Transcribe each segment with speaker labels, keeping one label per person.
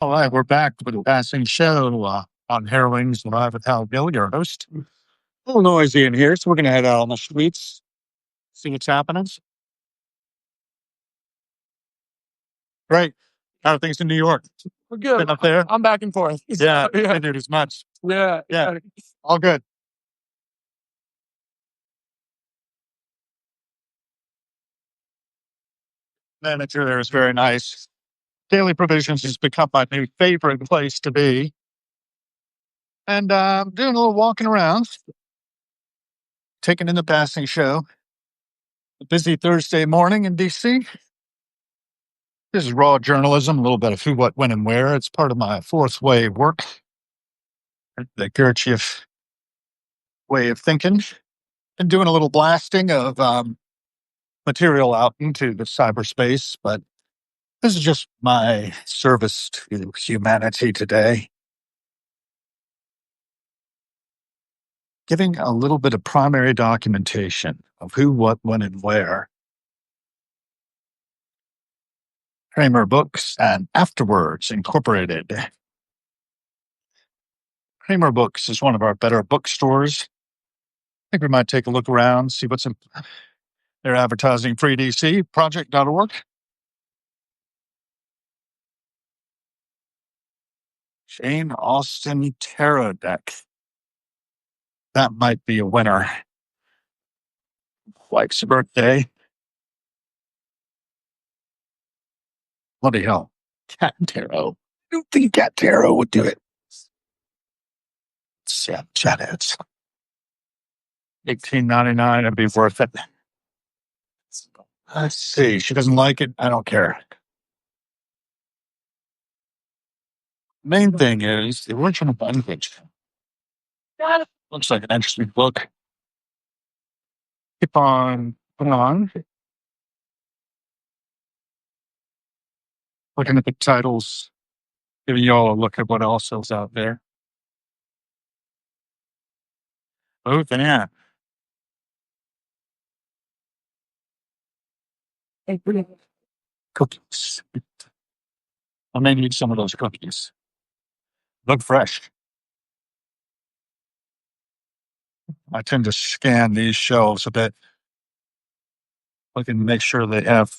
Speaker 1: All right, we're back with a passing show on Harrowings Live with Hal Gill, your host. A little noisy in here, so we're going to head out on the streets, see what's happening. Great. How are things in New York?
Speaker 2: We're good.
Speaker 1: Been up there?
Speaker 2: I'm back and forth.
Speaker 1: Yeah,
Speaker 2: yeah,
Speaker 1: I did as much.
Speaker 2: yeah.
Speaker 1: Yeah. All good. Manager there is very nice. Daily Provisions has become my new favorite place to be. And doing a little walking around, taking in the passing show. A busy Thursday morning in D.C. This is raw journalism, a little bit of who, what, when, and where. It's part of my fourth way work, the Gurdjieff way of thinking, and doing a little blasting of material out into the cyberspace. But this is just my service to humanity today, giving a little bit of primary documentation of who, what, when, and where. Kramer Books and Afterwards Incorporated. Kramer Books is one of our better bookstores. I think we might take a look around, see what's in their advertising. Free DC project.org. Jane Austen Tarot Deck. That might be a winner. Wife's birthday. Bloody hell. Cat Tarot. I don't think Cat Tarot would do it. Yeah, chat heads. $18.99. It'd be worth it. Let's see. She doesn't like it. I don't care. Main thing is the original language. Looks like an interesting book. Keep on going on. Looking at the titles, giving you all a look at what else is out there. Oh, yeah. Cookies. I may need some of those cookies. Look fresh. I tend to scan these shelves a bit, looking to make sure they have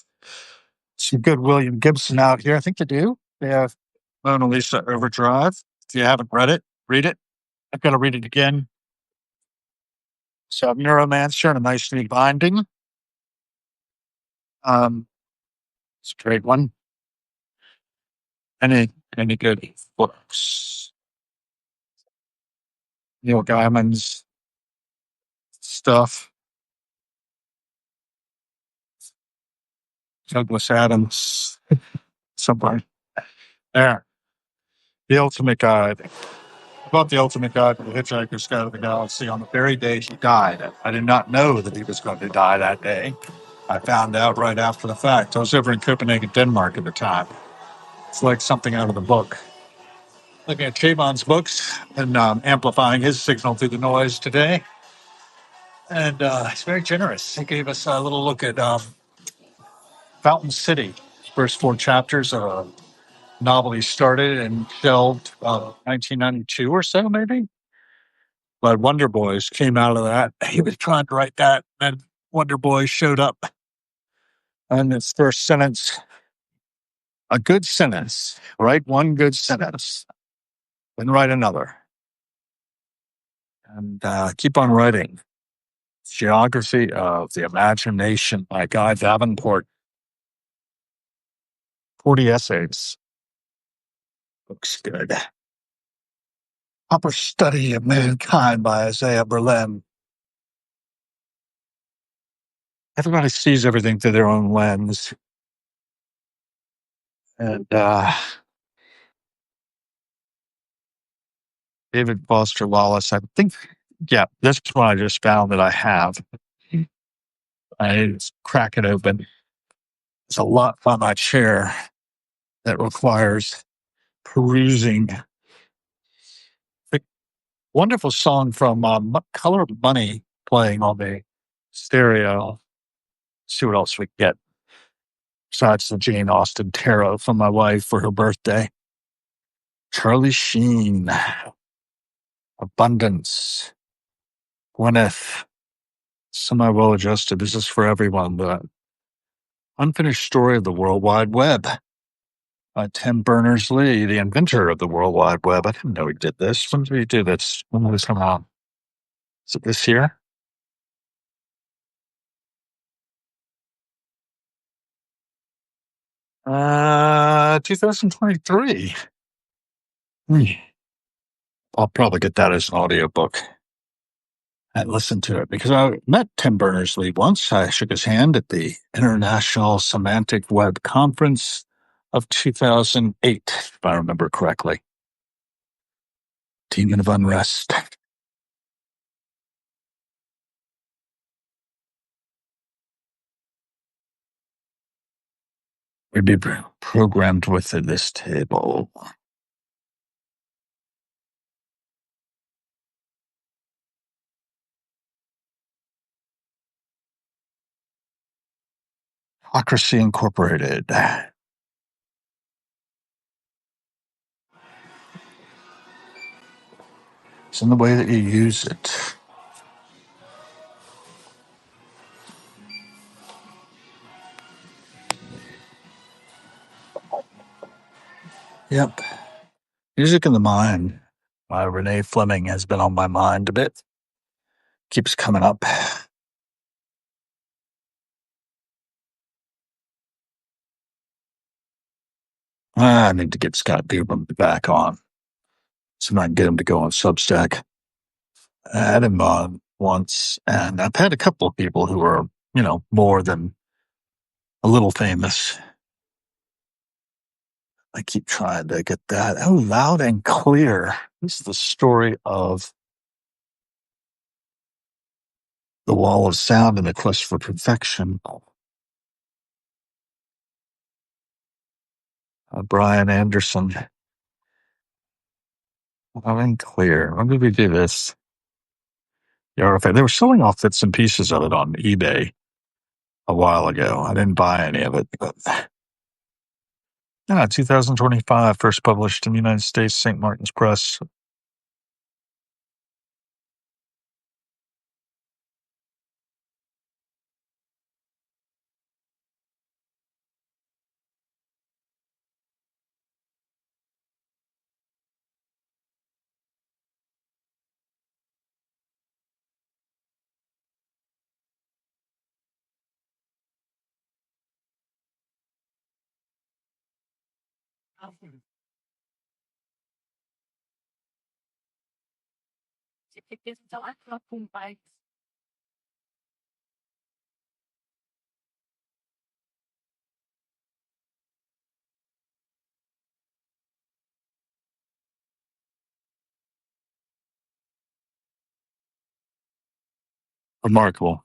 Speaker 1: some good William Gibson out here. I think they do. They have Mona Lisa Overdrive. If you haven't read it, read it. I've got to read it again. So Neuromancer in a nice neat binding. It's a great one. Any good books? Neil Gaiman's stuff. Douglas Adams. Somewhere. There. The Ultimate Guide. I bought the Ultimate Guide to the Hitchhiker's Guide to the Galaxy on the very day he died. I did not know that he was going to die that day. I found out right after the fact. I was over in Copenhagen, Denmark at the time. It's like something out of the book. Looking at Chabon's books and amplifying his signal through the noise today. And he's very generous. He gave us a little look at Fountain City. First 4 chapters of a novel he started and shelved 1992 or so, maybe. But Wonder Boys came out of that. He was trying to write that, and Wonder Boys showed up. And his first sentence, a good sentence, write one good sentence, then write another. And keep on writing. Geography of the Imagination by Guy Davenport. 40 essays. Looks good. Proper Study of Mankind by Isaiah Berlin. Everybody sees everything through their own lens. And David Foster Wallace, I think, yeah, this one I just found that I have. I just crack it open. There's a lot on my chair that requires perusing. The wonderful song from Color of Money playing on the stereo. See what else we get besides the Jane Austen Tarot from my wife for her birthday. Charlie Sheen, Abundance, Gwyneth, Semi Well Adjusted. This is for everyone. The Unfinished Story of the World Wide Web by Tim Berners-Lee, the inventor of the World Wide Web. I didn't know he did this. When did he do this? When did this come out? Is it this year? 2023. Hmm. I'll probably get that as an audiobook and listen to it because I met Tim Berners-Lee once. I shook his hand at the International Semantic Web Conference of 2008, if I remember correctly. Demon of Unrest. We'd be programmed with this table. Democracy Incorporated. It's in the way that you use it. Yep. Music in the Mind by Renee Fleming has been on my mind a bit. Keeps coming up. I need to get Scott Beerman back on. So I can get him to go on Substack. I had him on once, and I've had a couple of people who are, more than a little famous. I keep trying to get that. Oh, Loud and Clear. This is the story of the wall of sound and the quest for perfection. Brian Anderson. Loud and Clear. When did we do this? Yeah, they were selling off bits and pieces of it on eBay a while ago. I didn't buy any of it, but 2025, first published in the United States, St. Martin's Press. Remarkable.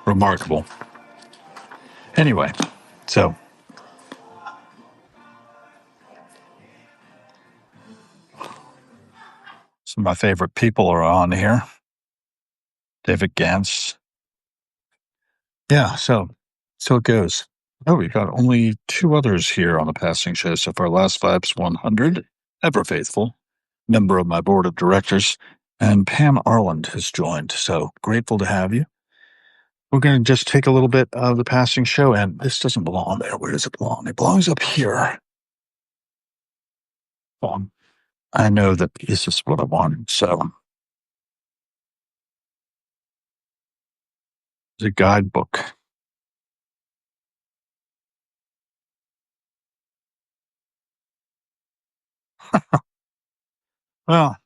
Speaker 1: Remarkable. Anyway, so some of my favorite people are on here. David Gantz. Yeah, so it goes. Oh, we've got only two others here on the passing show so far. Last Vibes 100, ever faithful, member of my board of directors, and Pam Arland has joined. So grateful to have you. We're going to just take a little bit of the passing show, and this doesn't belong there. Where does it belong? It belongs up here. I know that this is what I want, so it's a guidebook. Well,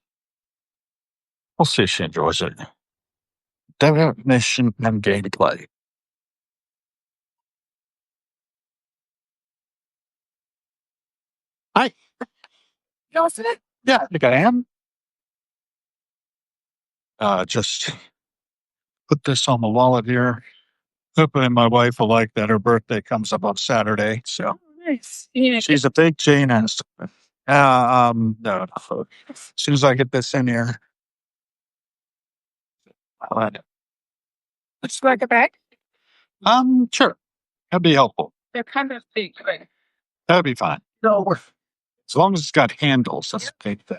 Speaker 1: we'll see if she enjoys it. Definition and gameplay. Hi. You listening? Yeah, I think I am. Just put this on the wallet here. Hoping my wife will like that. Her birthday comes up on Saturday, so nice. Yeah. She's a big Janus. No. As soon as I get this in here, I'll add it. Let's like it back. Sure. That'd be helpful. They're kind of big, right? That'd be fine. No, as long as it's got handles, that's the big thing.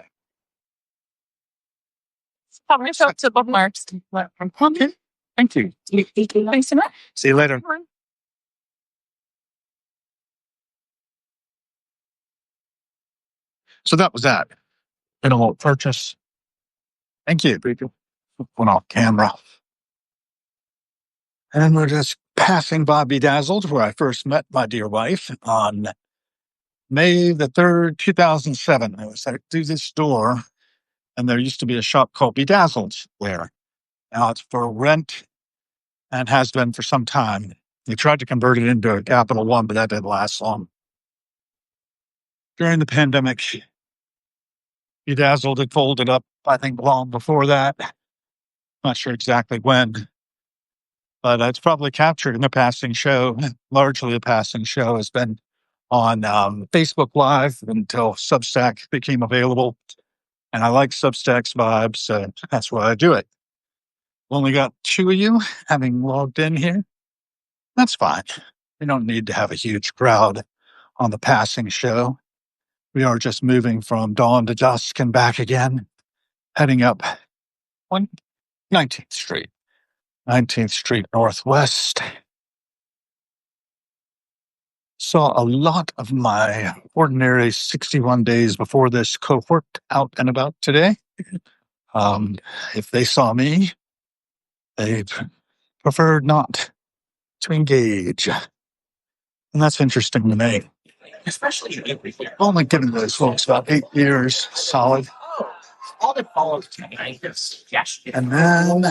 Speaker 1: Help yourself to bookmarks. Okay. Thank you. Thanks so much. See you later. So that was that. Been a little purchase. Thank you. Went off camera. And we're just passing by Bedazzled, where I first met my dear wife on May the 3rd, 2007. I was through this store, and there used to be a shop called Bedazzled there. Now it's for rent and has been for some time. They tried to convert it into a Capital One, but that didn't last long. During the pandemic, Bedazzled had folded up, I think, long before that. Not sure exactly when, but it's probably captured in a passing show. Largely a passing show has been on Facebook Live until Substack became available. And I like Substack's vibes, so that's why I do it. Only got 2 of you having logged in here. That's fine. We don't need to have a huge crowd on the passing show. We are just moving from dawn to dusk and back again, heading up 19th Street. 19th Street Northwest. Saw a lot of my ordinary 61 days before this cohort out and about today. If they saw me, they preferred not to engage. And that's interesting to me. Especially I've only given those folks about 8 years solid. And then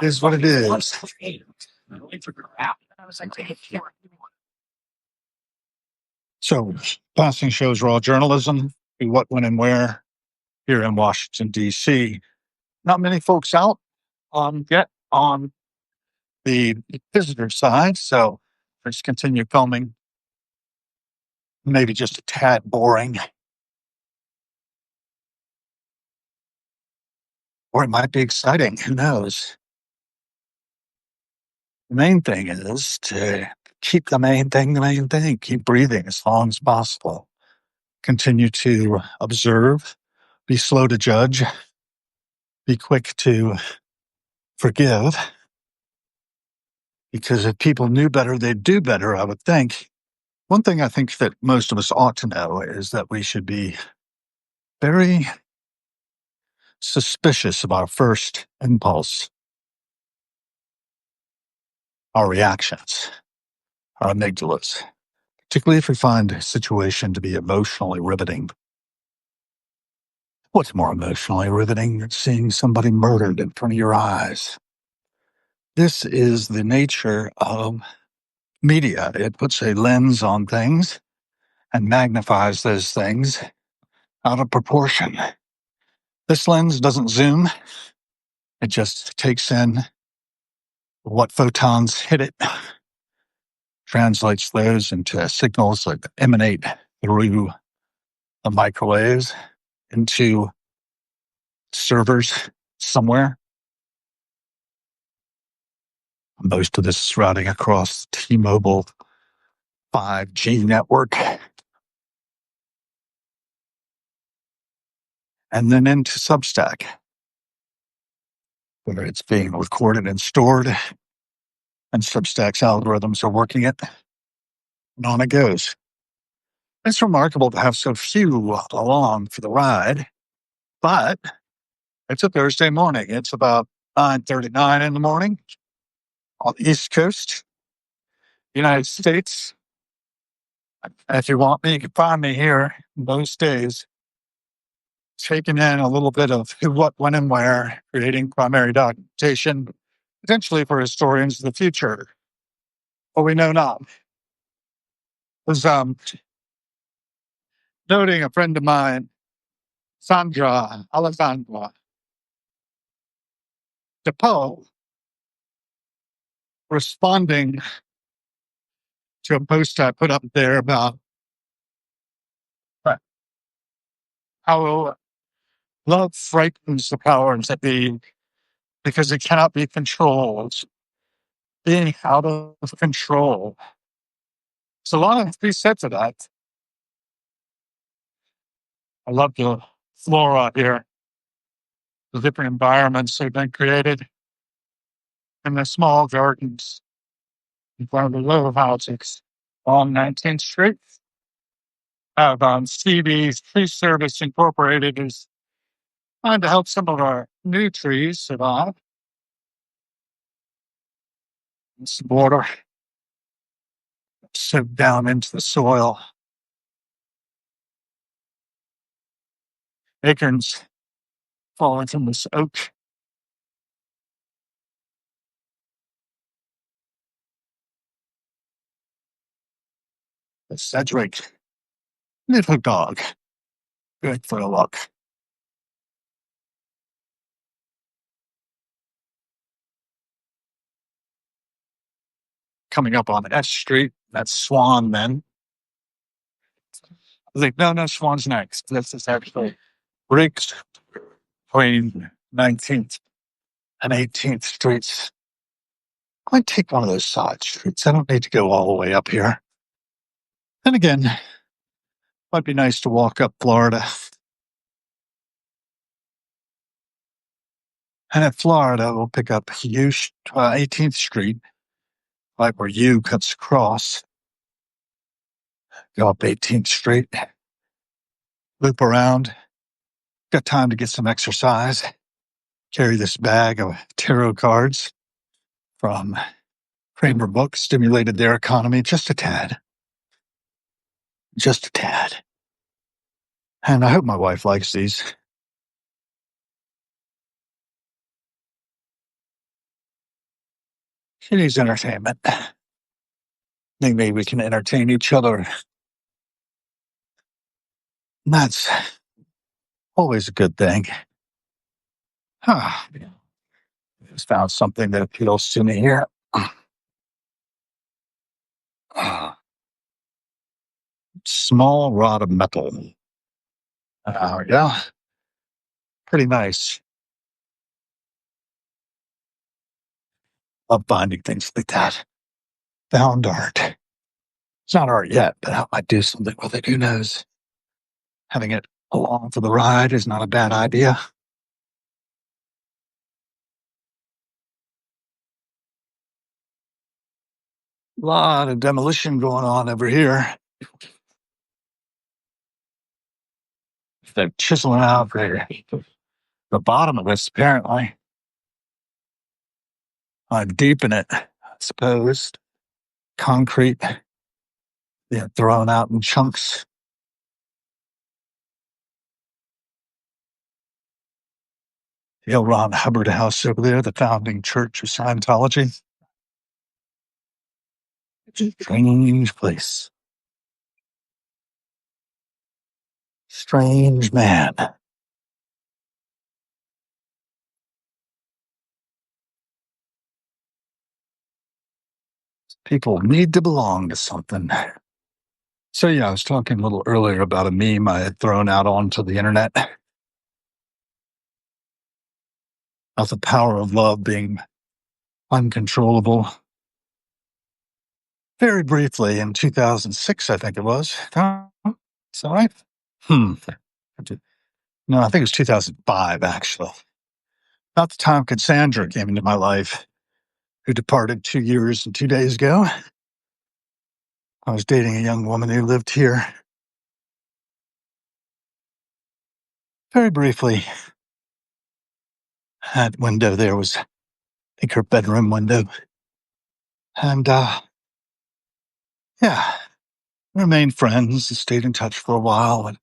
Speaker 1: is what it is. So, passing shows raw journalism, what, when, and where here in Washington, D.C. Not many folks out yet on the visitor side, so let's continue filming. Maybe just a tad boring. Or it might be exciting. Who knows? The main thing is to keep the main thing. Keep breathing as long as possible. Continue to observe. Be slow to judge. Be quick to forgive. Because if people knew better, they'd do better, I would think. One thing I think that most of us ought to know is that we should be very suspicious of our first impulse, our reactions, our amygdalas, particularly if we find a situation to be emotionally riveting. What's more emotionally riveting than seeing somebody murdered in front of your eyes? This is the nature of media. It puts a lens on things and magnifies those things out of proportion. This lens doesn't zoom. It just takes in what photons hit it, translates those into signals that emanate through the microwaves into servers somewhere. Most of this is routing across the T-Mobile 5G network. And then into Substack, where it's being recorded and stored, and Substack's algorithms are working it, and on it goes. It's remarkable to have so few along for the ride, but it's a Thursday morning. It's about 9:39 in the morning on the East Coast, United States. If you want me, you can find me here those days, taking in a little bit of who, what, when, and where, creating primary documentation, potentially for historians of the future. But we know not. It was noting a friend of mine, Alexandra DePoe, responding to a post I put up there about how love frightens the powers that be because it cannot be controlled. Being out of control. So a lot of to be said to that. I love the flora here, the different environments that have been created in the small gardens in front of the little houses on 19th Street. Have CB's Tree Service Incorporated is trying to help some of our new trees survive. It's the border soaked down into the soil. Acorns falling from this oak. The Sedgwick little dog. Good for a walk. Coming up on S Street, that's Swan then. I was like, no, Swan's next. This is actually breaks between 19th and 18th Streets. I might take one of those side streets. I don't need to go all the way up here. And again, might be nice to walk up Florida. And at Florida, we'll pick up 18th Street, right where U cuts across. Go up 18th Street, loop around. Got time to get some exercise. Carry this bag of tarot cards from Kramer Books, stimulated their economy just a tad. Just a tad. And I hope my wife likes these. She needs entertainment. Maybe we can entertain each other. And that's always a good thing. Just found something that appeals to me here. Small rod of metal. There we go. Pretty nice. Love finding things like that. Found art. It's not art yet, but I might do something with it. Who knows? Having it along for the ride is not a bad idea. A lot of demolition going on over here. They're chiseling out the bottom of this, apparently. Deep in it, I suppose. Concrete. Thrown out in chunks. The L. Ron Hubbard House over there, the founding church of Scientology. Strange place. Strange man. People need to belong to something. So yeah, I was talking a little earlier about a meme I had thrown out onto the internet of the power of love being uncontrollable. Very briefly in 2006, I think it was. Is that right? No, I think it was 2005, actually. About the time Cassandra came into my life, who departed 2 years and 2 days ago. I was dating a young woman who lived here. Very briefly, that window there was, I think, her bedroom window. And, yeah, remained friends and stayed in touch for a while and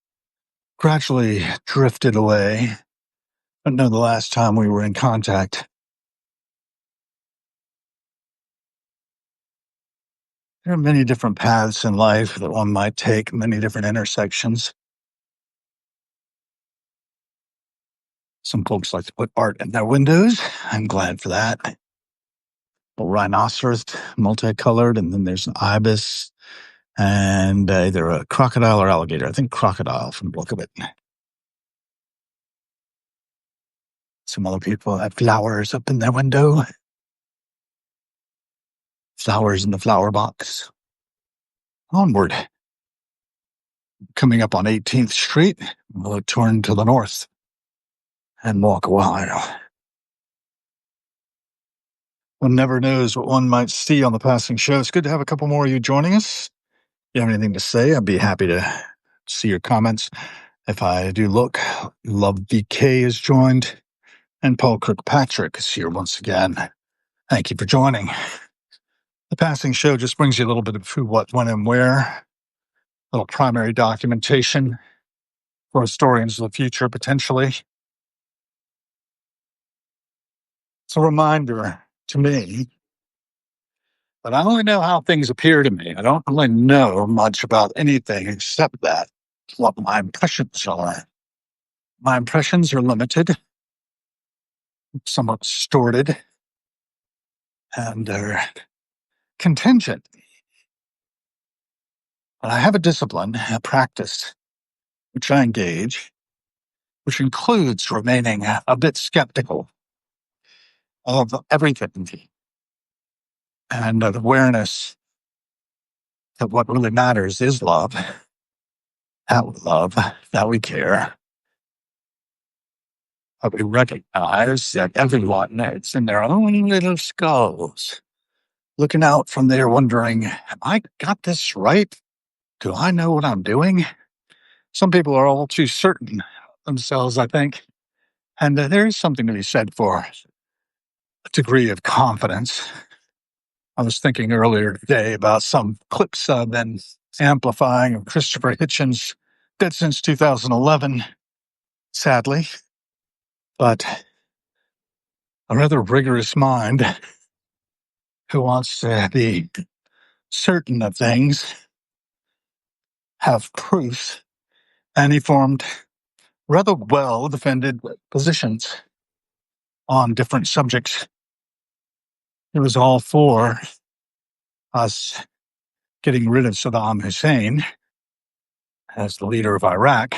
Speaker 1: gradually drifted away. I don't know the last time we were in contact. There are many different paths in life that one might take, many different intersections. Some folks like to put art in their windows. I'm glad for that. A rhinoceros, multicolored, and then there's an ibis, and either a crocodile or alligator. I think crocodile from the look of it. Some other people have flowers up in their window. Flowers in the flower box. Onward. Coming up on 18th Street, we'll turn to the north and walk a while. One never knows what one might see on the passing show. It's good to have a couple more of you joining us. If you have anything to say, I'd be happy to see your comments. If I do look, Love BK is joined, and Paul Kirkpatrick is here once again. Thank you for joining. The passing show just brings you a little bit of who, what, when, and where. A little primary documentation for historians of the future, potentially. It's a reminder to me that I only know how things appear to me. I don't really know much about anything except that what my impressions are. My impressions are limited, somewhat distorted, and are contingent. But I have a discipline, a practice, which I engage, which includes remaining a bit skeptical of everything and of awareness that what really matters is love, that we care, that we recognize that everyone is in their own little skulls, looking out from there wondering, have I got this right? Do I know what I'm doing? Some people are all too certain themselves, I think. And there is something to be said for a degree of confidence. I was thinking earlier today about some clips I've been amplifying of Christopher Hitchens, dead since 2011, sadly. But a rather rigorous mind who wants to be certain of things, have proof, and he formed rather well-defended positions on different subjects. It was all for us getting rid of Saddam Hussein as the leader of Iraq.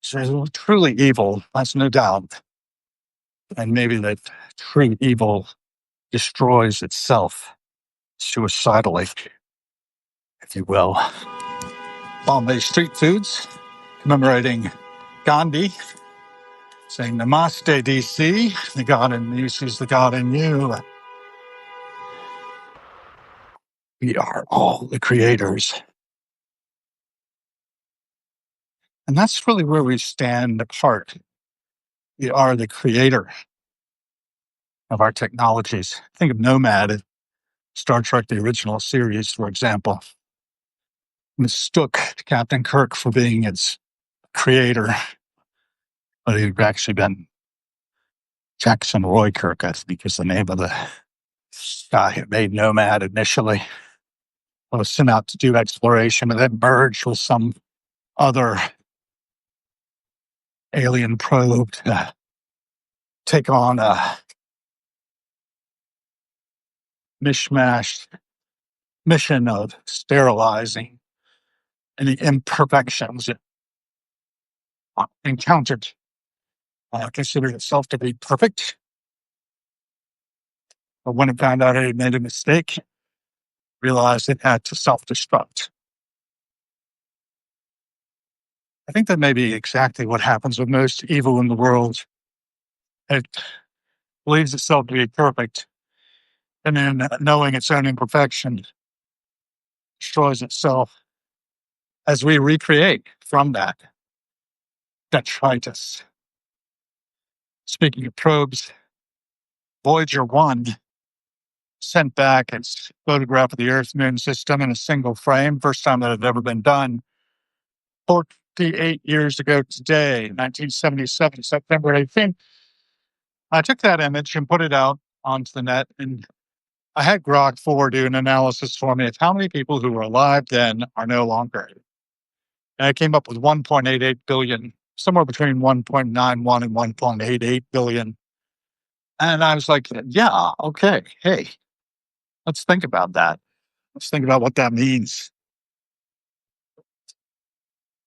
Speaker 1: So truly evil, that's no doubt. And maybe that true evil destroys itself suicidally, if you will. Bombay street foods commemorating Gandhi, saying Namaste, DC, the God in me sees the God in you. We are all the creators. And that's really where we stand apart. We are the creator of our technologies. Think of Nomad, Star Trek, the original series, for example. Mistook Captain Kirk for being its creator, but he'd actually been Jackson Roy Kirk, I think is the name of the guy who made Nomad initially. Was sent out to do exploration and then merged with some other alien probe to take on a mishmashed mission of sterilizing any imperfections it encountered. Considered itself to be perfect. But when it found out it had made a mistake, realized it had to self-destruct. I think that may be exactly what happens with most evil in the world. It believes itself to be perfect, and then knowing its own imperfection, destroys itself as we recreate from that detritus. Speaking of probes, Voyager 1 sent back its photograph of the Earth-Moon system in a single frame, first time that had ever been done. 48 years ago today, 1977, September 18th. I took that image and put it out onto the net, and I had Grok 4 do an analysis for me of how many people who were alive then are no longer. And I came up with 1.88 billion somewhere between 1.91 and 1.88 billion. And I was like, yeah, okay. Hey, let's think about that. Let's think about what that means.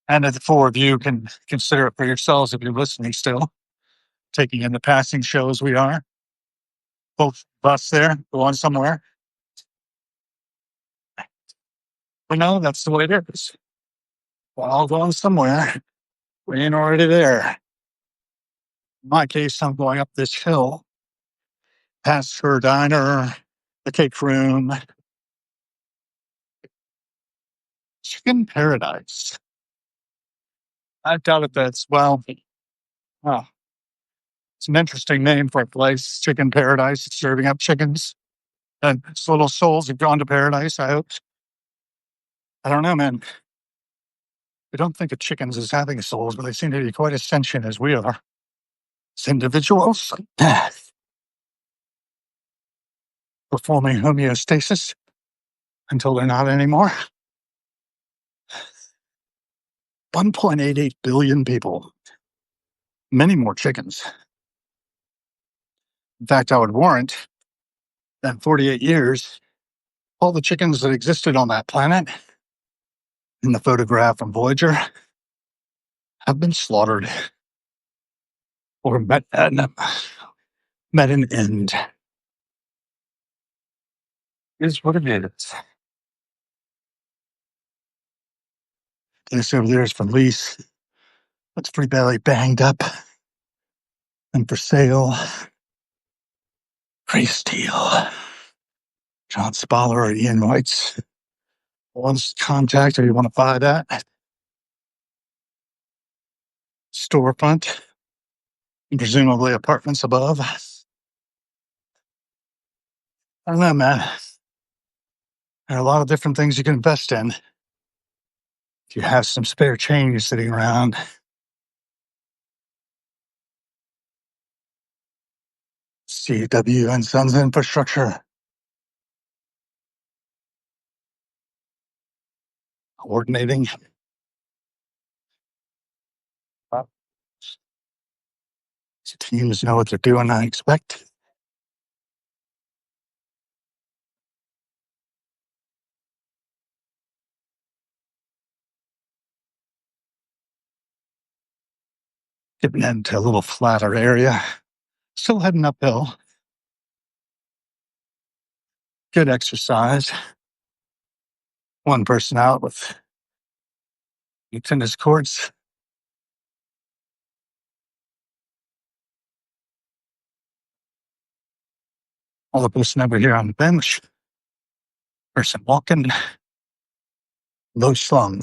Speaker 1: And the four of you can consider it for yourselves if you're listening still, taking in the passing show as we are. Both of us there, going somewhere. But no, that's the way it is. We're all going somewhere. We ain't already there. In my case, I'm going up this hill, past her diner, the cake room, chicken paradise. I doubt if that's, well, oh, it's an interesting name for a place, chicken paradise. It's serving up chickens. And its little souls have gone to paradise, I hope. I don't know, man. We don't think of chickens as having souls, but they seem to be quite as sentient as we are. As individuals, performing homeostasis until they're not anymore. 1.88 billion people. Many more chickens. In fact, I would warrant that in 48 years, all the chickens that existed on that planet in the photograph from Voyager have been slaughtered or met an end. Is what it is. This over there is for lease. Looks pretty badly banged up and for sale. Gray steel. John Spoller or Ian White's wants contact, or you want to buy that storefront, and presumably apartments above. I don't know, man. There are a lot of different things you can invest in. If you have some spare change sitting around, CW and Sons Infrastructure, coordinating. Teams know what they're doing, I expect. Getting into a little flatter area. Still heading uphill. Good exercise. One person out with tennis courts. All the person over here on the bench. Person walking. Low slung.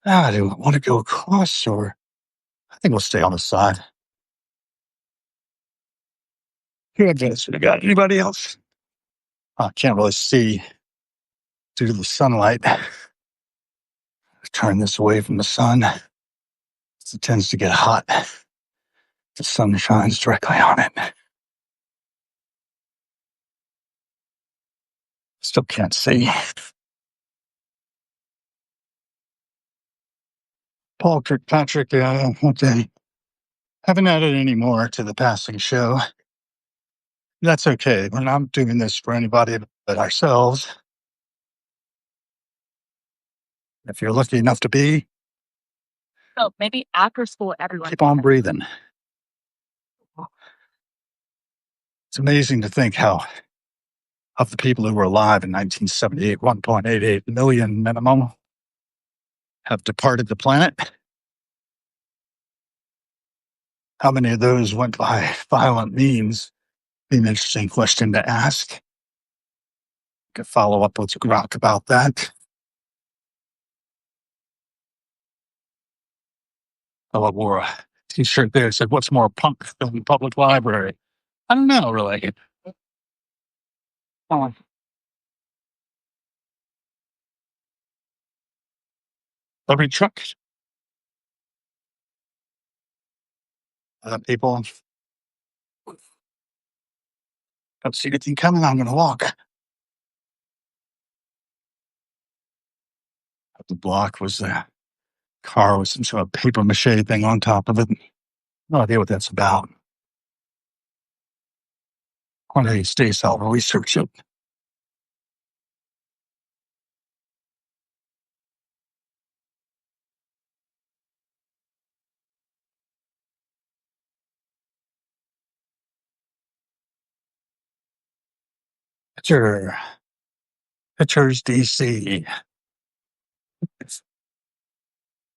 Speaker 1: Do I want to go across, or I think we'll stay on the side. Here, we got anybody else? I can't really see due to the sunlight. Turn this away from the sun. It tends to get hot. The sun shines directly on it. Still can't see. Paul Kirkpatrick, okay. Haven't added any more to the passing show. That's okay. We're not doing this for anybody but ourselves. If you're lucky enough to be,
Speaker 2: So maybe after school, everyone.
Speaker 1: keep on breathing. It's amazing to think how, of the people who were alive in 1978, 1.88 million minimum have departed the planet. How many of those went by violent means? Be an interesting question to ask. Could follow up with Grok about that. I wore a t-shirt there that said, "What's more punk than the public library?" I don't know, really. Oh. Every truck. People don't see anything coming. I'm going to walk. The block was car with some sort of paper mache thing on top of it. No idea what that's about. One of these days I'll research it. Pictures DC.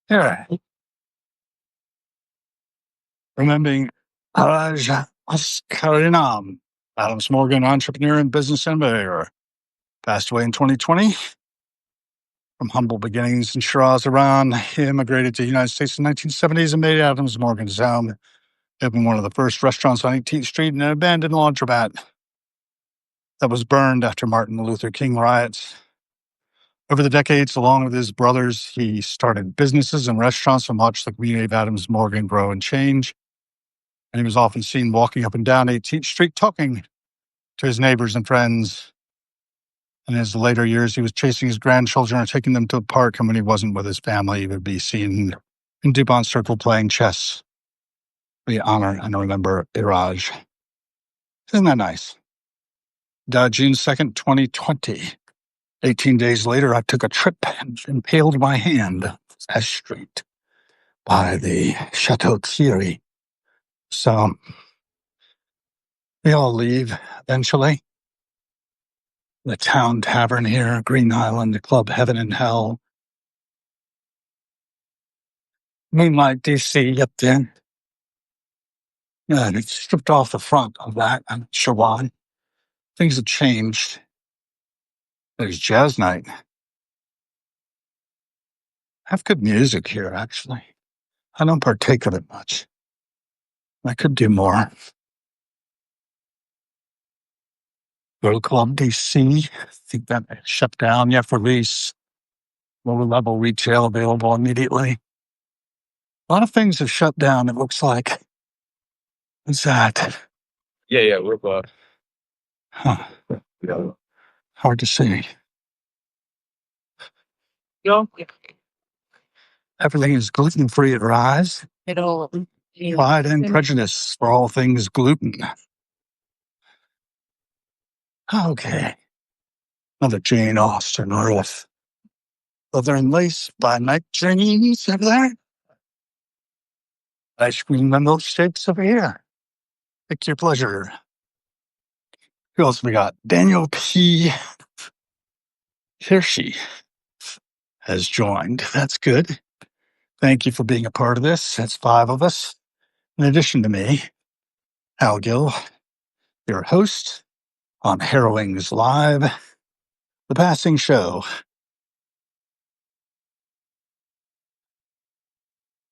Speaker 1: Yeah. Remembering Raj Askarinam, Adams Morgan, entrepreneur and business innovator, passed away in 2020. From humble beginnings in Shiraz, Iran, he immigrated to the United States in the 1970s and made Adams Morgan his home. He opened one of the first restaurants on 18th Street and an abandoned laundromat that was burned after Martin Luther King riots. Over the decades, along with his brothers, he started businesses and restaurants and watched the community of Adams Morgan grow and change. And he was often seen walking up and down 18th Street talking to his neighbors and friends. In his later years, he was chasing his grandchildren or taking them to the park, and when he wasn't with his family, he would be seen in DuPont Circle playing chess. We honor and remember Iraj. Isn't that nice? Died June 2nd, 2020. 18 days later, I took a trip and impaled my hand as street by the Chateau Thierry. So we all leave eventually. The town tavern here, Green Island, Club Heaven and Hell. Moonlight DC up there. Yeah, and it's stripped off the front of that. I'm not sure why. Things have changed. There's jazz night. Have good music here, actually. I don't partake of it much. I could do more. Go to Club DC. I think that shut down. You have to release lower level retail available immediately. A lot of things have shut down, it looks like. What's that?
Speaker 3: Yeah, we're both.
Speaker 1: Huh. Hard to see.
Speaker 2: Yeah.
Speaker 1: Everything is gluten-free at Rise.
Speaker 2: It'll.
Speaker 1: Pride and prejudice for all things gluten. Okay. Another Jane Austen riff. Leather and Lace by Night James over there. Ice cream and milkshakes over here. Pick your pleasure. Who else we got? Daniel P. Hirschi has joined. That's good. Thank you for being a part of this. That's 5 of us. In addition to me, Hal Gill, your host on Harrowings Live, The Passing Show.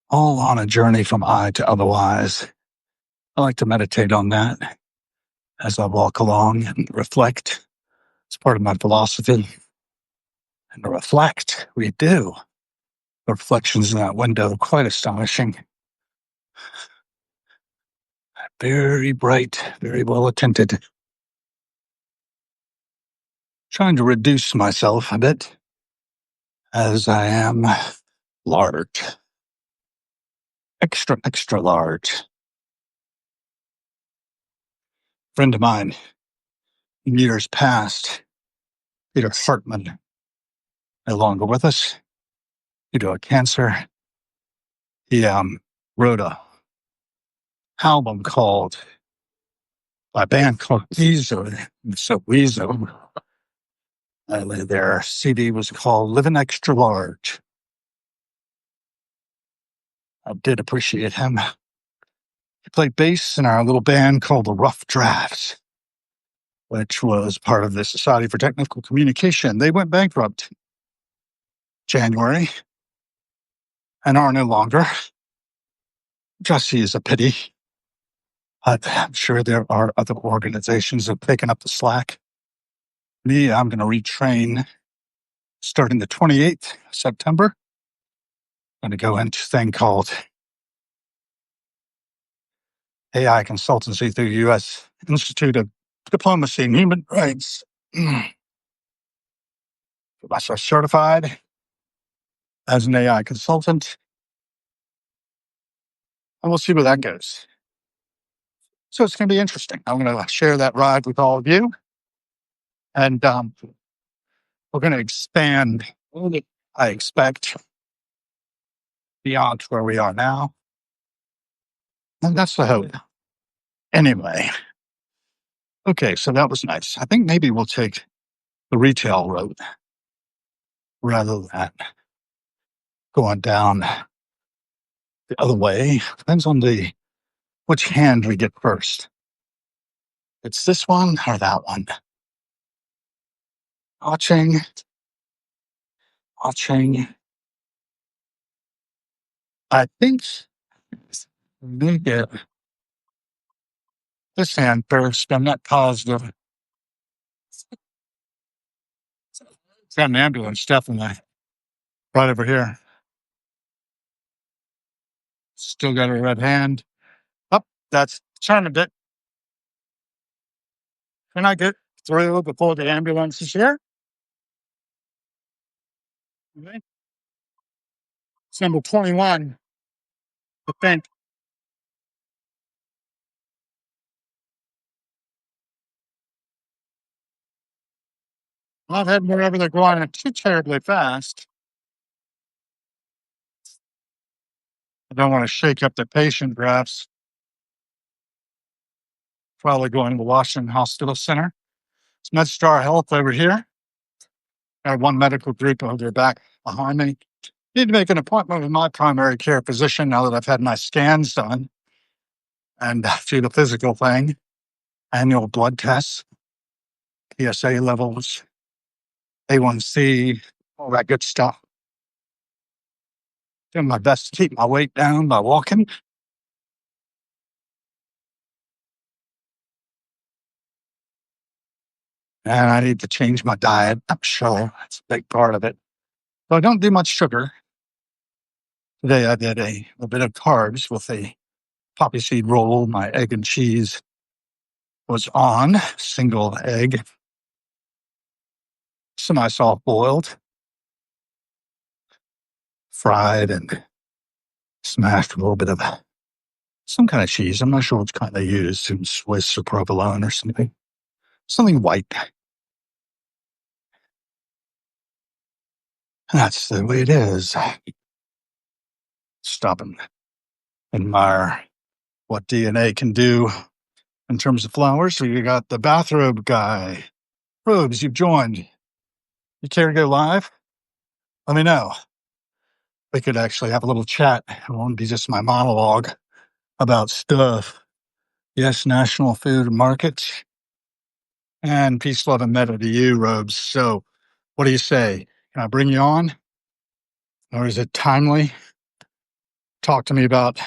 Speaker 1: All on a journey from I to otherwise. I like to meditate on that as I walk along and reflect. It's part of my philosophy. And to reflect, we do. The reflections in that window, quite astonishing. Very bright, very well attended. Trying to reduce myself a bit, as I am large. Extra, extra large. Friend of mine, in years past, Peter Hartman, no longer with us due to a cancer. He wrote a album called, by a band called Weezer. So Weezer, their CD was called Living Extra Large. I did appreciate him. He played bass in our little band called the Rough Drafts, which was part of the Society for Technical Communication. They went bankrupt January and are no longer. Jesse is a pity. I'm sure there are other organizations that have taken up the slack. Me, I'm going to retrain starting the 28th of September. I'm going to go into a thing called AI Consultancy through U.S. Institute of Diplomacy and Human Rights. Get myself certified as an AI consultant. And we'll see where that goes. So it's going to be interesting. I'm going to share that ride with all of you. And we're going to expand, I expect, beyond where we are now. And that's the hope. Anyway, okay, so that was nice. I think maybe we'll take the retail road rather than going down the other way. Depends on which hand we get first. It's this one or that one. Watching. I think we get this hand first. I'm not positive. It's got an ambulance, definitely. Right over here. Still got a red hand. Up, that's turning it. Can I get through before the ambulance is here? Okay. It's number 21, I think. Not heading wherever they're going too terribly fast. I don't want to shake up the patient, perhaps. Probably going to the Washington Hospital Center. It's MedStar Health over here. Got one medical group over there back behind me. Need to make an appointment with my primary care physician now that I've had my scans done and do the physical thing, annual blood tests, PSA levels, A1C, all that good stuff. Doing my best to keep my weight down by walking. And I need to change my diet. I'm sure that's a big part of it. So I don't do much sugar. Today I did a bit of carbs with a poppy seed roll. My egg and cheese was on, single egg, semi-soft boiled, fried and smashed with a little bit of some kind of cheese. I'm not sure which kind they use, some Swiss or provolone or something. Something white. That's the way it is. Stop and admire what DNA can do in terms of flowers. So you got the bathrobe guy. Robes, you've joined. You care to go live? Let me know. We could actually have a little chat. It won't be just my monologue about stuff. Yes, National Food Markets. And peace, love, and meta to you, Robes. So what do you say? Can I bring you on? Or is it timely? Talk to me about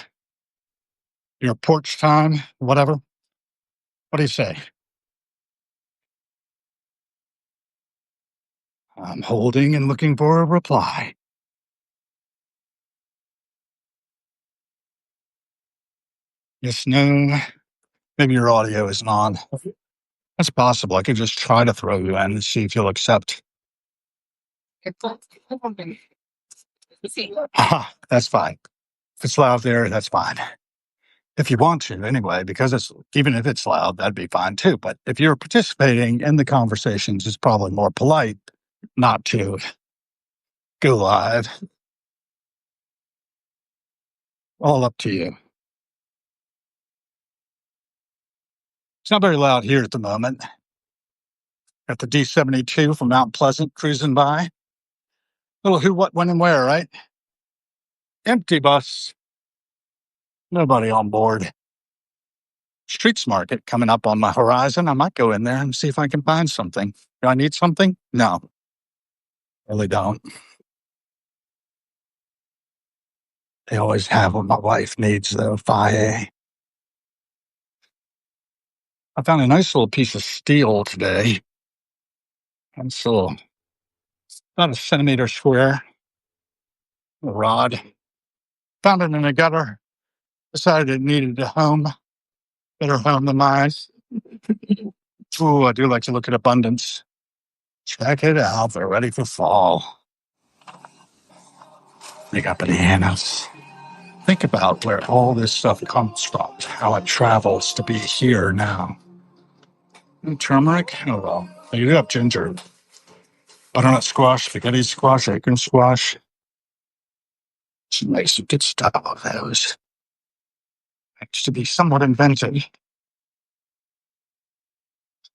Speaker 1: your porch time, whatever. What do you say? I'm holding and looking for a reply. Yes, no. Maybe your audio isn't on. That's possible. I could just try to throw you in and see if you'll accept. Ah, that's fine. If it's loud there, that's fine. If you want to, anyway, because even if it's loud, that'd be fine too. But if you're participating in the conversations, it's probably more polite not to go live. All up to you. It's not very loud here at the moment. Got the D72 from Mount Pleasant cruising by. Little who, what, when, and where, right? Empty bus. Nobody on board. Streets Market coming up on my horizon. I might go in there and see if I can find something. Do I need something? No, really don't. They always have what my wife needs, though. Faye. I found a nice little piece of steel today. It's little, about a centimeter square, a rod. Found it in a gutter. Decided it needed a home. Better home than mine. Ooh, I do like to look at abundance. Check it out. They're ready for fall. They got bananas. think about where all this stuff comes from, how it travels to be here now. Turmeric? Oh, well. You do have ginger. Butternut squash, spaghetti squash, acorn squash. She makes a good stuff of those. Makes to be somewhat inventive.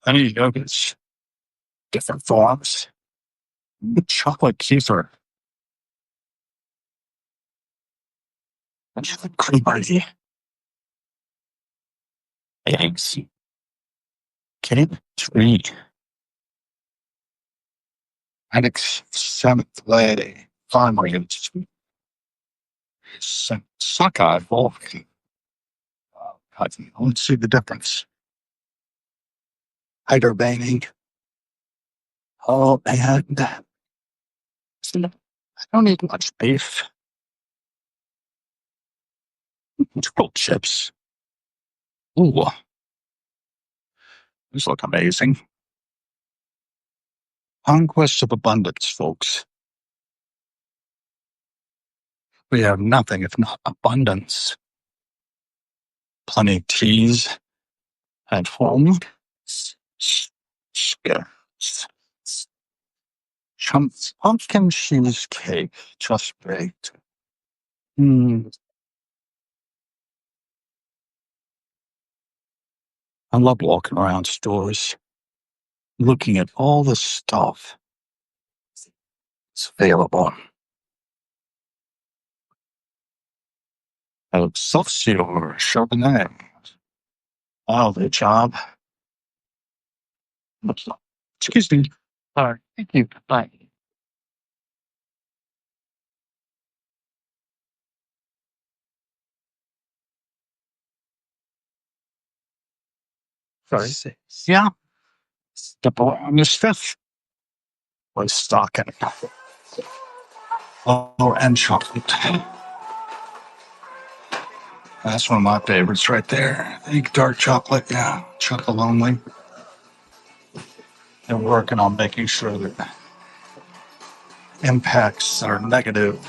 Speaker 1: Any yogurts, different forms. Chocolate kefir. Chocolate creamery. Eggs. Kid tree. Alex seventh lady. Farmers. Sockeye volk. I don't see the difference. Hyderbaning. Oh, and I don't eat much beef. Grilled chips. Ooh, these look amazing. Conquest of abundance, folks. We have nothing if not abundance. Plenty of teas at home. Pumpkin cheesecake, just baked. I love walking around stores, looking at all the stuff that's available. Excelsior Chardonnay. Oh, the job. Excuse me. Sorry. Thank you. Bye. Sorry. Yeah. The boy on this fifth was stocking. Oh, and chocolate. That's one of my favorites right there. I think dark chocolate. Yeah, chocolate only. They're working on making sure that impacts that are negative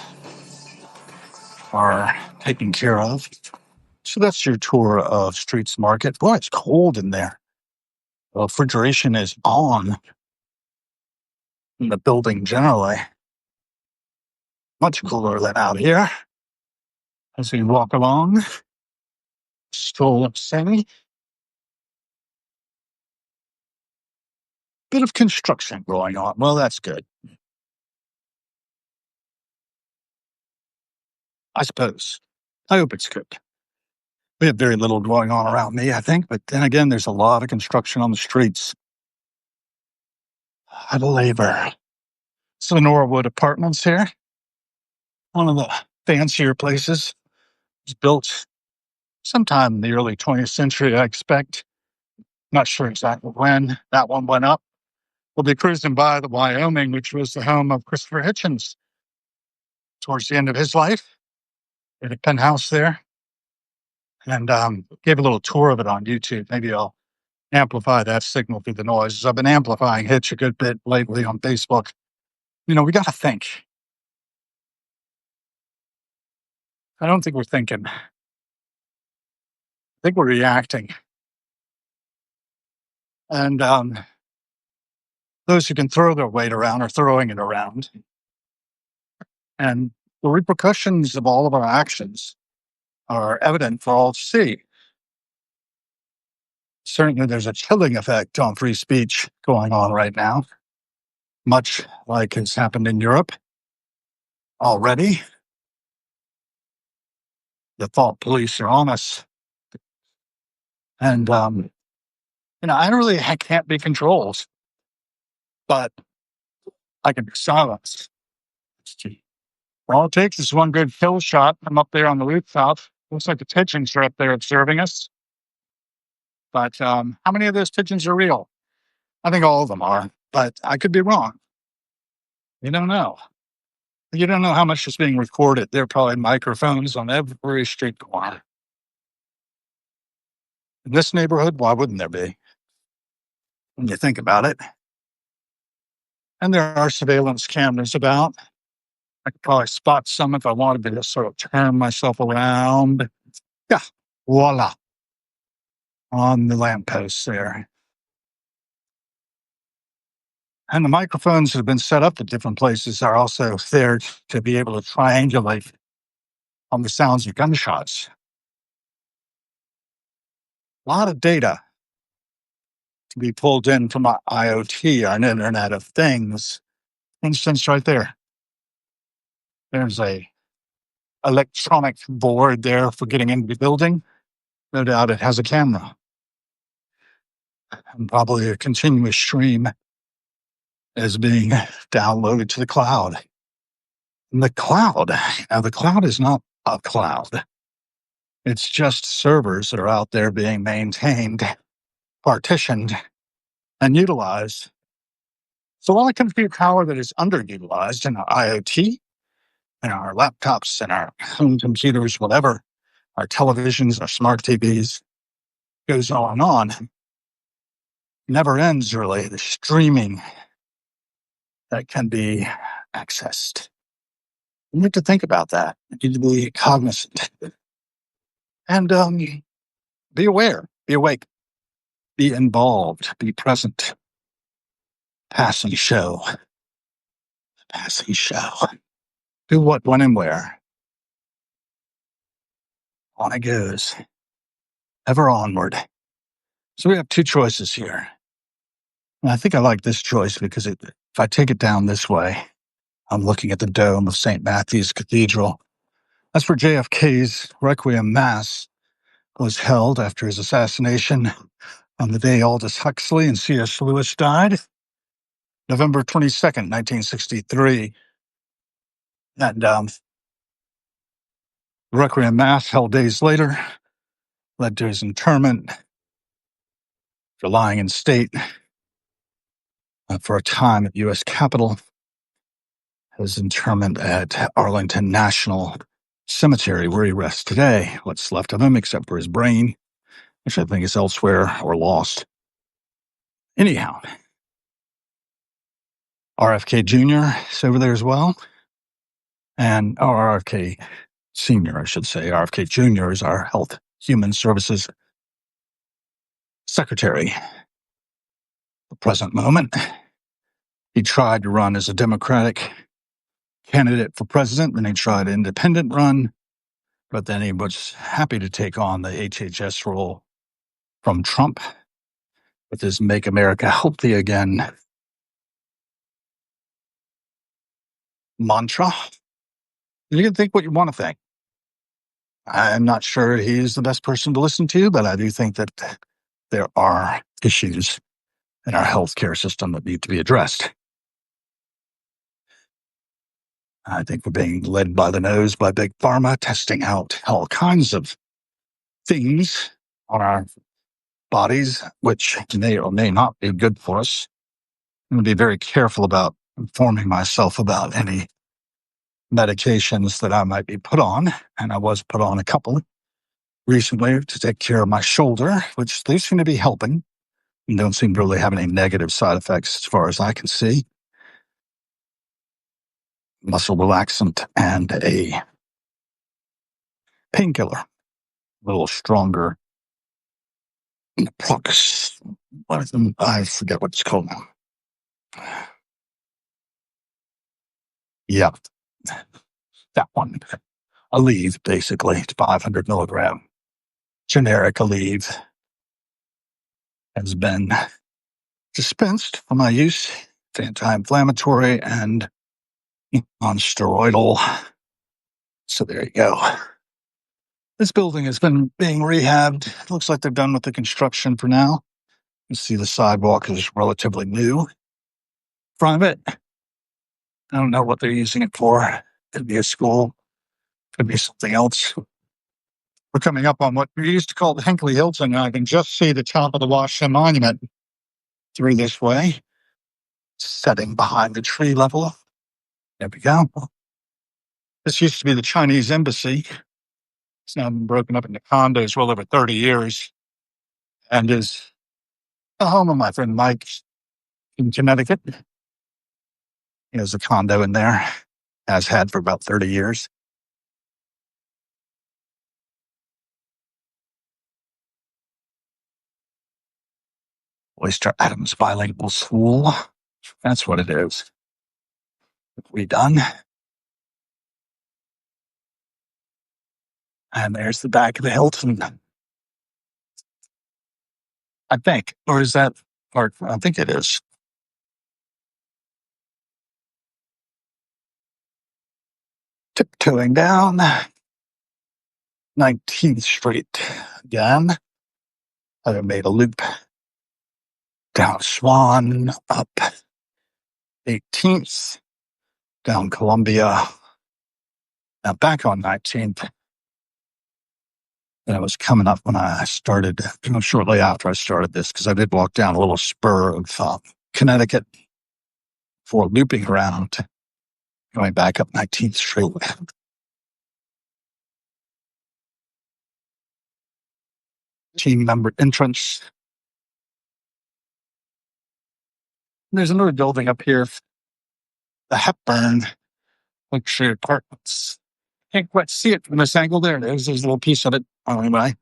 Speaker 1: are taken care of. So that's your tour of Streets Market. Boy, it's cold in there. The refrigeration is on in the building generally. Much cooler than out here. As we walk along, stroll up Sammy. Bit of construction going on. Well, that's good. I suppose. I hope it's good. We have very little going on around me, I think, but then again, there's a lot of construction on the streets. A lot of labor. So the Norwood Apartments here, one of the fancier places, was built sometime in the early 20th century, I expect. Not sure exactly when that one went up. We'll be cruising by the Wyoming, which was the home of Christopher Hitchens towards the end of his life. He had a penthouse there, and gave a little tour of it on YouTube. Maybe I'll amplify that signal through the noise. I've been amplifying Hitch a good bit lately on Facebook. You know, we got to think. I don't think we're thinking. I think we're reacting. And those who can throw their weight around are throwing it around. And the repercussions of all of our actions are evident for all to see. Certainly, there's a chilling effect on free speech going on right now, much like has happened in Europe already. The thought police are on us. And, I can't be controlled, but I can be silenced. All it takes is one good kill shot. I'm up there on the rooftop. Looks like the pigeons are up there observing us. But how many of those pigeons are real? I think all of them are, but I could be wrong. You don't know. You don't know how much is being recorded. There are probably microphones on every street corner. In this neighborhood, why wouldn't there be? When you think about it. And there are surveillance cameras about. I could probably spot some if I wanted to just sort of turn myself around. Yeah, voila, on the lamppost there. And the microphones that have been set up at different places are also there to be able to triangulate on the sounds of gunshots. A lot of data to be pulled in from IoT, an Internet of Things. Instance right there. There's a electronic board there for getting into the building. No doubt it has a camera and probably a continuous stream is being downloaded to the cloud. And the cloud, now the cloud is not a cloud. It's just servers that are out there being maintained, partitioned, and utilized. So all the compute power that is underutilized in our IoT, in our laptops, and our home computers, whatever, our televisions, our smart TVs, goes on, never ends really, the streaming that can be accessed. You need to think about that. You need to be cognizant. And be aware, be awake, be involved, be present. Passing show. Passing show. Do what, when, and where. On it goes. Ever onward. So we have two choices here. And I think I like this choice because if I take it down this way, I'm looking at the dome of St. Matthew's Cathedral. That's where JFK's Requiem Mass was held after his assassination on the day Aldous Huxley and C.S. Lewis died, November 22nd, 1963. And Requiem Mass held days later led to his interment for lying in state for a time at U.S. Capitol. His interment at Arlington National Cemetery, where he rests today. What's left of him, except for his brain, which I think is elsewhere or lost. Anyhow, RFK Jr. is over there as well. And RFK Sr., I should say. RFK Jr. is our Health Human Services Secretary. The present moment, he tried to run as a Democratic candidate for president, then he tried an independent run, but then he was happy to take on the HHS role from Trump with his Make America Healthy Again mantra. You can think what you want to think. I'm not sure he's the best person to listen to, but I do think that there are issues in our healthcare system that need to be addressed. I think we're being led by the nose by Big Pharma, testing out all kinds of things on our bodies, which may or may not be good for us. I'm going to be very careful about informing myself about any medications that I might be put on, and I was put on a couple recently to take care of my shoulder, which they seem to be helping. And don't seem to really have any negative side effects as far as I can see. Muscle relaxant and a painkiller, a little stronger. Naproxen. One of them, I forget what it's called now. Yeah, that one. Aleve, basically. It's 500 milligram. Generic Aleve has been dispensed for my use. It's anti-inflammatory and non-steroidal. So there you go. This building has been being rehabbed. It looks like they're done with the construction for now. You see the sidewalk is relatively new. Front of it, I don't know what they're using it for. Could be a school. Could be something else. We're coming up on what we used to call the Hinckley Hilton, and I can just see the top of the Washington Monument through this way, setting behind the tree level. There we go. This used to be the Chinese embassy. It's now been broken up into condos well over 30 years and is the home of my friend Mike in Connecticut. He has a condo in there. has had for about 30 years. Oyster Adams Bilingual School. That's what it is. We done. And there's the back of the Hilton. I think. Or is that, or I think it is. Tiptoeing down 19th Street again. I made a loop down Swan, up 18th, down Columbia, now back on 19th. And I was coming up when I started, shortly after I started this, because I did walk down a little spur of Connecticut before looping around, going back up 19th Street. Team member entrance. There's another building up here, the Hepburn Luxury Apartments. Can't quite see it from this angle. There it is. There's a little piece of it. Anyway, I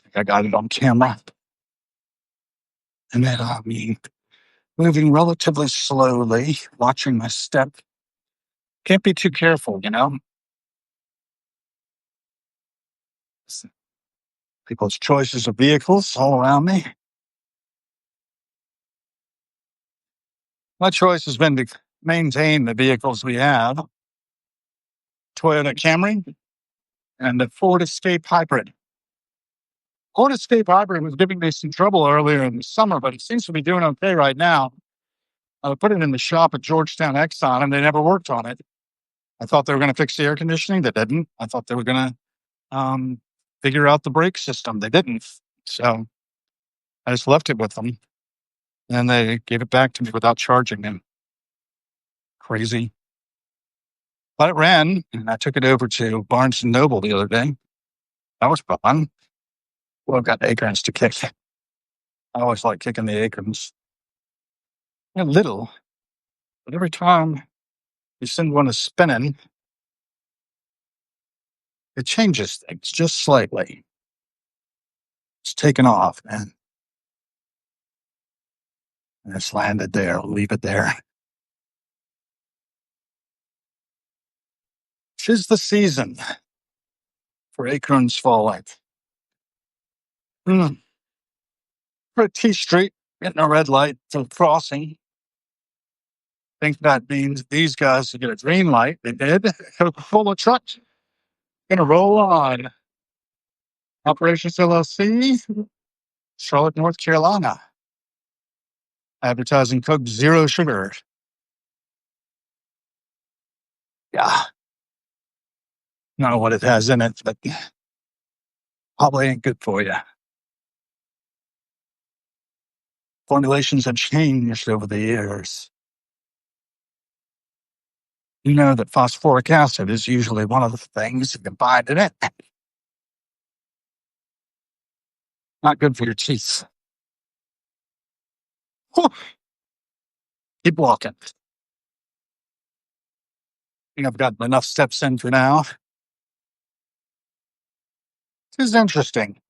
Speaker 1: think I got it on camera. And then moving relatively slowly, watching my step. Can't be too careful, People's choices of vehicles all around me. My choice has been to maintain the vehicles we have. Toyota Camry and the Ford Escape Hybrid. Ford Escape Hybrid was giving me some trouble earlier in the summer, but it seems to be doing okay right now. I put it in the shop at Georgetown Exxon, and they never worked on it. I thought they were going to fix the air conditioning. They didn't. I thought they were going to figure out the brake system. They didn't. So I just left it with them. And they gave it back to me without charging them. Crazy. But it ran, and I took it over to Barnes & Noble the other day. That was fun. Well, I've got acorns to kick. I always like kicking the acorns. They're little, but every time you send one a spinning, it changes things just slightly. It's taken off, and it's landed there. I'll leave it there. 'Tis the season for acorns falling. We're at T Street, getting a red light for crossing. Think that means these guys will get a green light. They did. Coca-Cola trucks. Gonna roll on. Operations LLC, Charlotte, North Carolina. Advertising Coke Zero Sugar. Yeah. Don't know what it has in it, but probably ain't good for you. Formulations have changed over the years. You know that phosphoric acid is usually one of the things you can find in it. Not good for your teeth. Whew. Keep walking. I think I've gotten enough steps in for now. This is interesting.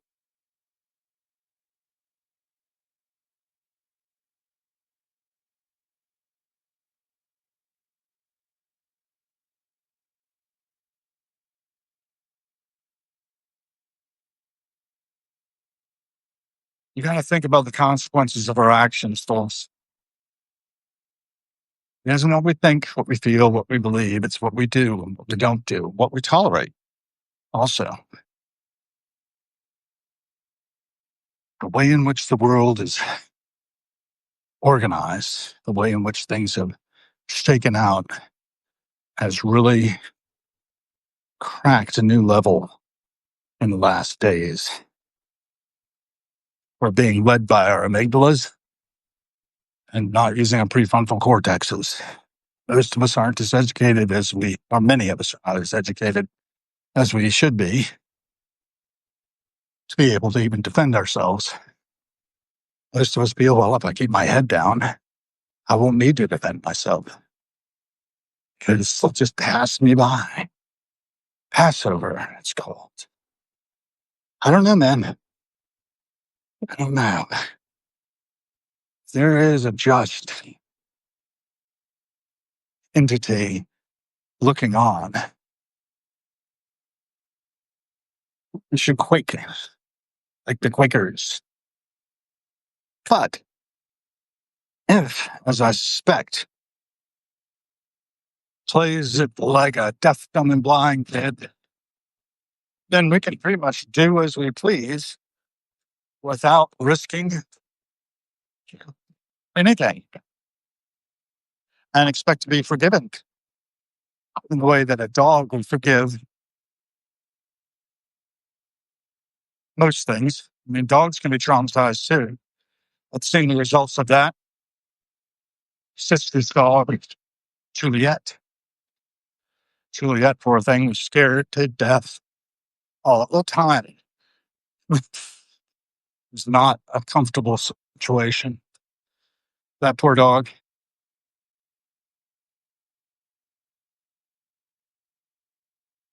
Speaker 1: You got to think about the consequences of our actions, folks. It isn't what we think, what we feel, what we believe. It's what we do and what we don't do, what we tolerate. Also, the way in which the world is organized, the way in which things have shaken out has really cracked a new level in the last days. We're being led by our amygdalas and not using our prefrontal cortexes. Most of us aren't as educated as or many of us are not as educated as we should be to be able to even defend ourselves. Most of us feel, well, if I keep my head down, I won't need to defend myself. because they'll just pass me by. Passover, it's called. I don't know, man. I don't know. There is a just entity looking on. You should quake like the Quakers. But if, as I suspect, plays it like a deaf, dumb, and blind kid, then we can pretty much do as we please without risking anything and expect to be forgiven in the way that a dog will forgive most things. I mean, dogs can be traumatized too. I've seen the results of that. Sister's dog, Juliet. Juliet, poor thing, was scared to death all the time. It was not a comfortable situation. That poor dog.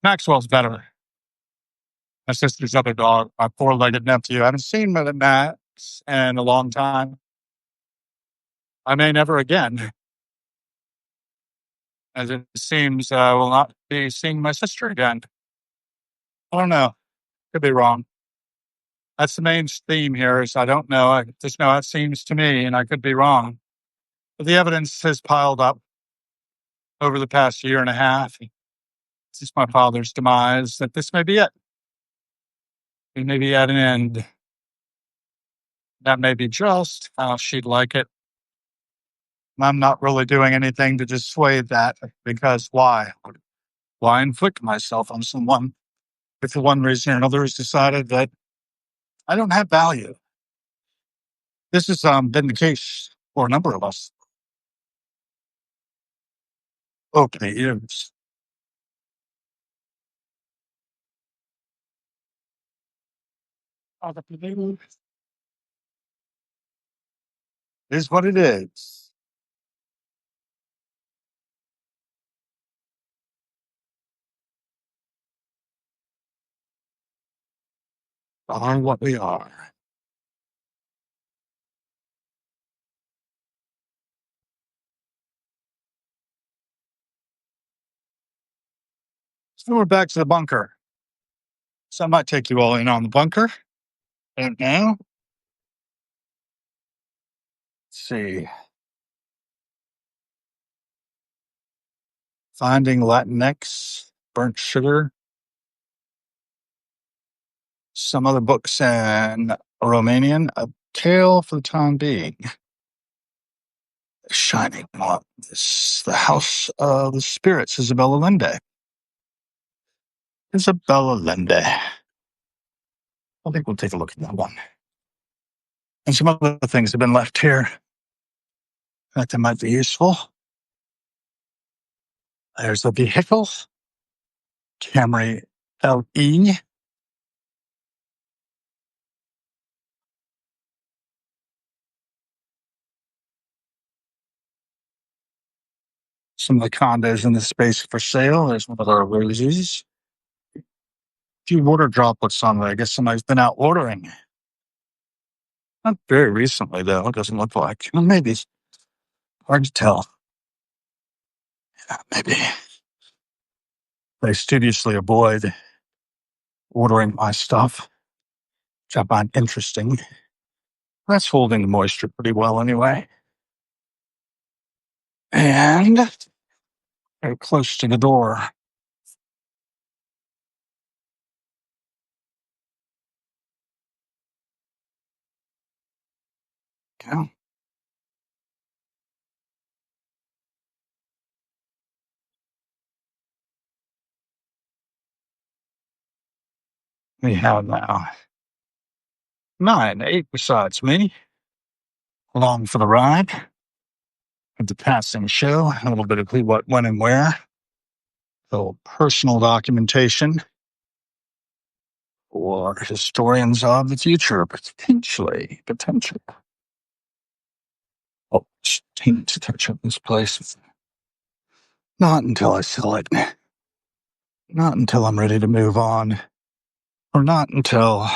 Speaker 1: Maxwell's better. My sister's other dog, my four-legged nephew. I haven't seen Max in a long time. I may never again, as it seems I will not be seeing my sister again. I don't know. Could be wrong. That's the main theme here is I don't know. I just know it seems to me, and I could be wrong. But the evidence has piled up over the past year and a half since my father's demise that this may be it. We may be at an end. That may be just how she'd like it. I'm not really doing anything to dissuade that because why? Why inflict myself on someone if for one reason or another has decided that I don't have value? This has been the case for a number of us over the years. It is what it is. Are what we are. So we're back to the bunker. So I might take you all in on the bunker. And now, let's see. Finding Latinx, Burnt Sugar, some other books in Romanian, a tale for the time being. Shining One. This is the House of the Spirits, Isabella Lende. Isabella Lende. I think we'll take a look at that one. And some other things have been left here that might be useful. There's the vehicle, Camry LE. Some of the condos in this space for sale. There's one of our roses. A few water droplets on there. I guess somebody's been out watering. Not very recently, though. It doesn't look like. Well, maybe. Hard to tell. Yeah, maybe. They studiously avoid watering my stuff, which I find interesting. That's holding the moisture pretty well anyway. And they're close to the door. Okay. We have now 8 besides me, along for the ride of the passing show. A little bit of who, what, when, and where. A little personal documentation for historians of the future, potentially. Oh, just need to touch up this place. Not until I sell it. Not until I'm ready to move on. Or not until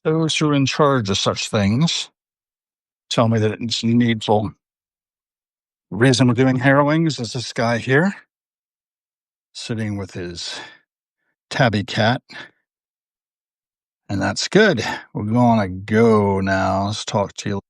Speaker 1: those who are in charge of such things tell me that it's needful. The reason we're doing harrowings is this guy here, sitting with his tabby cat. And that's good. We're going to go now. Let's talk to you.